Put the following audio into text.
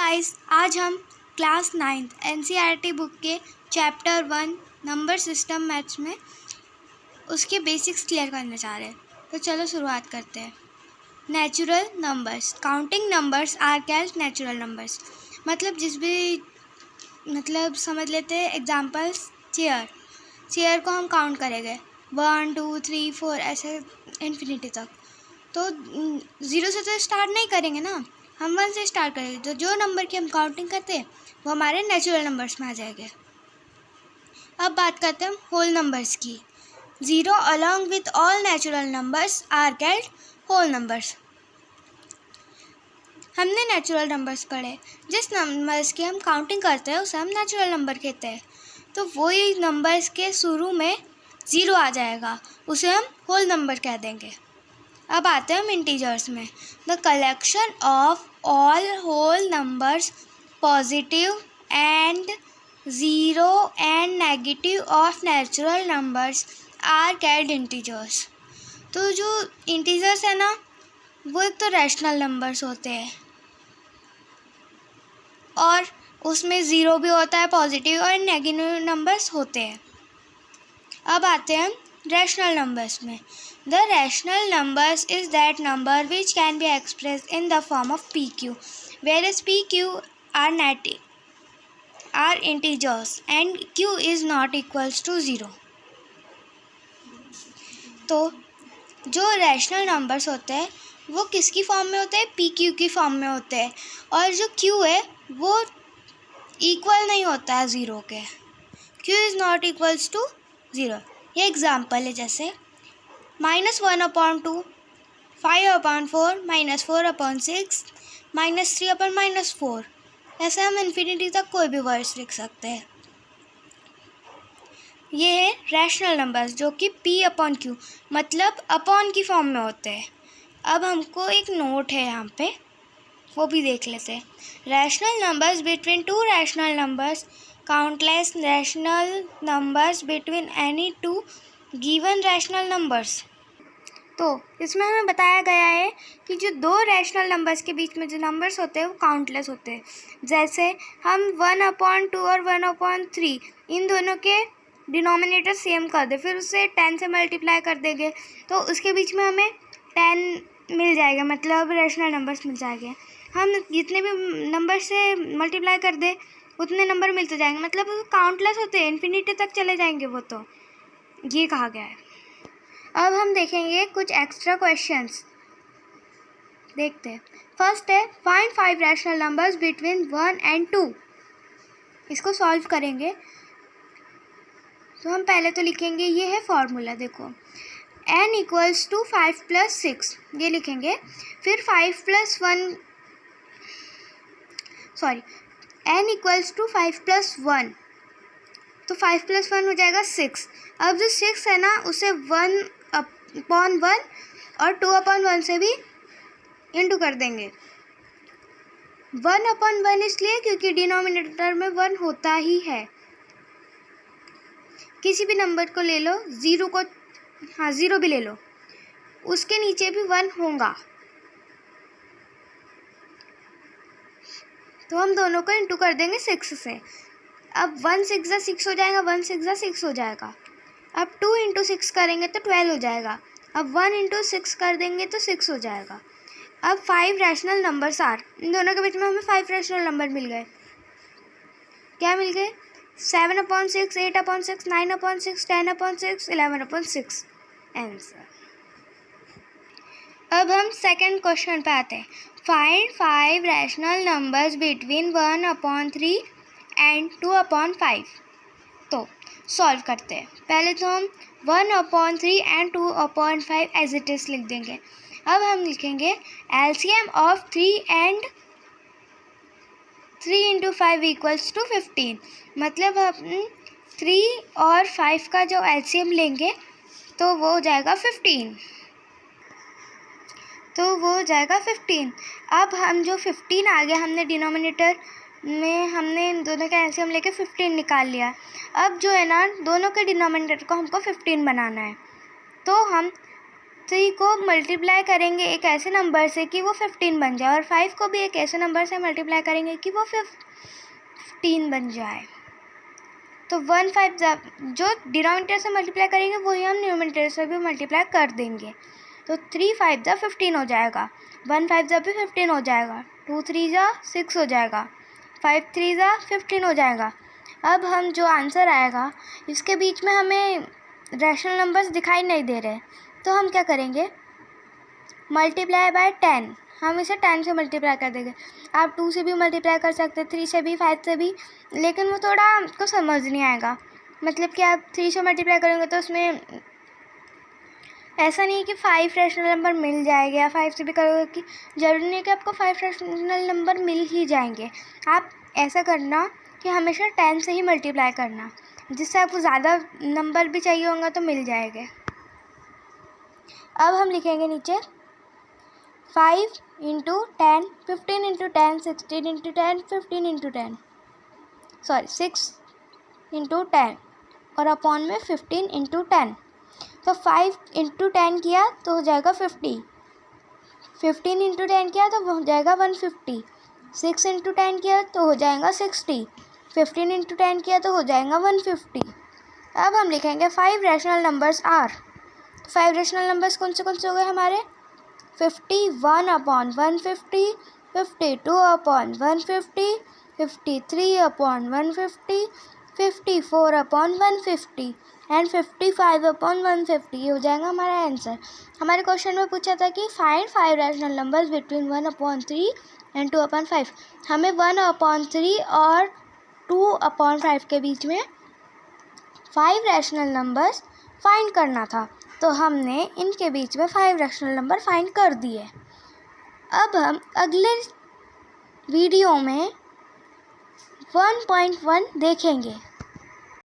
Guys, आज हम class 9th NCERT book के चैप्टर 1 नंबर सिस्टम मैथ्स में उसके बेसिक्स क्लियर करना चाह रहे हैं। तो चलो शुरुआत करते हैं। Natural numbers, counting numbers are called natural numbers. मतलब समझ लेते हैं एग्जांपल्स। चेयर को हम काउंट करेंगे 1 2 3 4 ऐसे इन्फिनिटी तक। तो 0 से तो स्टार्ट नहीं करेंगे ना, हम 1 से स्टार्ट करेंगे। तो जो नंबर की हम काउंटिंग करते हैं वो हमारे नेचुरल नंबर्स में आ जाएंगे। अब बात करते हैं हम होल नंबर्स की। 0 along with all natural numbers are called whole numbers. हमने नेचुरल नंबर्स पढ़े, जिस नंबर्स की हम काउंटिंग करते हैं उसे हम नेचुरल नंबर कहते हैं। तो वही नंबर्स के शुरू में 0 आ जाएगा, उसे हम होल नंबर कह देंगे। अब आते हैं हम इंटीजर्स में। The collection of all whole numbers positive and 0 and negative of natural numbers are called integers. तो जो इंटीजर्स है ना, वो एक तो रैशनल नंबर्स होते हैं और उसमें 0 भी होता है पॉजिटिव और नेगेटिव नंबर्स होते हैं। अब आते हैं रैशनल नंबर्स में। The rational numbers is that number which can be express in the form of PQ, whereas PQ are integers and Q is not equals to 0। तो जो रैशनल नंबर्स होते हैं वो किसकी फॉर्म में होते हैं? PQ की फॉर्म में होते हैं। और जो Q है वो इक्वल नहीं होता है 0 के। Q is not equals to 0। ये एग्जाम्पल है, जैसे -1/2, 5/4, -4/6, -3/-4। ऐसे हम इन्फिनिटी तक कोई भी वर्ड्स लिख सकते हैं। ये है रैशनल नंबर्स जो कि P/Q मतलब अपॉन की फॉर्म में होते हैं। अब हमको एक नोट है यहाँ पे, वो भी देख लेते हैं। Rational numbers between two rational numbers, countless rational numbers between any two given rational numbers. तो इसमें हमें बताया गया है कि जो दो रैशनल नंबर्स के बीच में जो नंबर्स होते हैं वो काउंटलेस होते हैं। जैसे हम 1/2 और 1/3 इन दोनों के डिनोमिनेटर सेम कर दे, फिर उसे 10 से मल्टीप्लाई कर देंगे तो उसके बीच में हमें 10 मिल जाएगा, मतलब रैशनल नंबर्स मिल जाएंगे। हम जितने भी नंबर से मल्टीप्लाई कर दे उतने नंबर मिलते जाएंगे, मतलब काउंटलेस होते हैं, इन्फिनिटी तक चले जाएंगे वो। तो ये कहा गया है। अब हम देखेंगे कुछ एक्स्ट्रा क्वेश्चंस, देखते हैं। फर्स्ट है find 5 rational numbers between 1 and 2। इसको सॉल्व करेंगे तो हम पहले तो लिखेंगे, ये है फॉर्मूला, देखो n इक्वल्स टू 5 + 6 ये लिखेंगे। फिर n इक्वल्स टू 5 + 1, तो 5 + 1 हो जाएगा 6। अब जो 6 है ना उसे 1/1 और 2/1 से भी इंटू कर देंगे। 1/1 इसलिए क्योंकि डिनोमिनेटर में 1 होता ही है। किसी भी नंबर को ले लो, 0 भी ले लो, उसके नीचे भी 1 होगा। तो हम दोनों को इंटू कर देंगे 6 से। अब 1 6 × 6 हो जाएगा, 1 6 × 6 हो जाएगा। अब 2 × 6 करेंगे तो 12 हो जाएगा। अब 1 × 6 कर देंगे तो 6 हो जाएगा। अब 5 रैशनल नंबर्स आर, इन दोनों के बीच में हमें 5 रैशनल नंबर मिल गए। क्या मिल गए? 7/6, 8/6, 9/6, 10/6, 11/6 आंसर। अब हम सेकंड क्वेश्चन पे आते हैं। Find 5 rational numbers between 1/3 and 2/5। तो सॉल्व करते हैं। पहले तो हम 1/3 and 2/5 एज इट इज़ लिख देंगे। अब हम लिखेंगे LCM ऑफ 3 × 5 इक्वल्स टू 15। मतलब हम 3 और 5 का जो LCM लेंगे तो वो हो जाएगा 15। अब हम जो 15 आ गया, हमने डिनोमिनेटर में हमने इन दोनों का LCM लेके 15 निकाल लिया। अब जो है ना, दोनों के डिनोमिनेटर को हमको 15 बनाना है। तो हम 3 को मल्टीप्लाई करेंगे एक ऐसे नंबर से कि वो 15 बन जाए, और 5 को भी एक ऐसे नंबर से मल्टीप्लाई करेंगे कि वो 15 बन जाए। तो 1 5 जो डिनोमिनेटर से मल्टीप्लाई करेंगे वही हम न्यूमरेटर से भी मल्टीप्लाई कर देंगे। तो 3 5 जा 15 हो जाएगा, 1 5 जा भी 15 हो जाएगा, 2 3 जा 6 हो जाएगा, 5 3 जा 15 हो जाएगा। अब हम जो आंसर आएगा इसके बीच में हमें रैशनल नंबर्स दिखाई नहीं दे रहे, तो हम क्या करेंगे, मल्टीप्लाई बाय 10, हम इसे 10 से मल्टीप्लाई कर देंगे। आप 2 से भी मल्टीप्लाई कर सकते हैं, 3 से भी, 5 से भी, लेकिन वो थोड़ा आपको समझ नहीं आएगा। मतलब कि आप 3 से मल्टीप्लाई करेंगे तो उसमें ऐसा नहीं है कि 5 रैशनल नंबर मिल जाएंगे, या 5 से भी करोगे कि ज़रूरी नहीं है कि आपको 5 रैशनल नंबर मिल ही जाएंगे। आप ऐसा करना कि हमेशा 10 से ही मल्टीप्लाई करना, जिससे आपको ज़्यादा नंबर भी चाहिए होंगे तो मिल जाएंगे। अब हम लिखेंगे नीचे 5 into 10, 15 into 10, 16 into 10, 15 into 10, sorry 6 into 10 और अपॉन में 15 इंटू 10। तो 5 इंटू 10 किया तो हो जाएगा 50, 15 इंटू 10 किया तो हो जाएगा 150, 6 इंटू 10 किया तो हो जाएगा 60, 15 इंटू 10 किया तो हो जाएगा 150। अब हम लिखेंगे 5 rational numbers are. 5 rational numbers कौन से हो गए हमारे, 51 upon 150, 52 upon 150, 53 upon 150, 54 upon 150 and 55 upon 150। ये हो जाएगा हमारा आंसर। हमारे क्वेश्चन में पूछा था कि find 5 rational numbers between 1/3 and 2/5। हमें 1/3 और 2/5 के बीच में 5 रैशनल नंबर्स फाइंड करना था, तो हमने इनके बीच में 5 रैशनल नंबर फाइंड कर दिए। अब हम अगले वीडियो में 1.1 देखेंगे।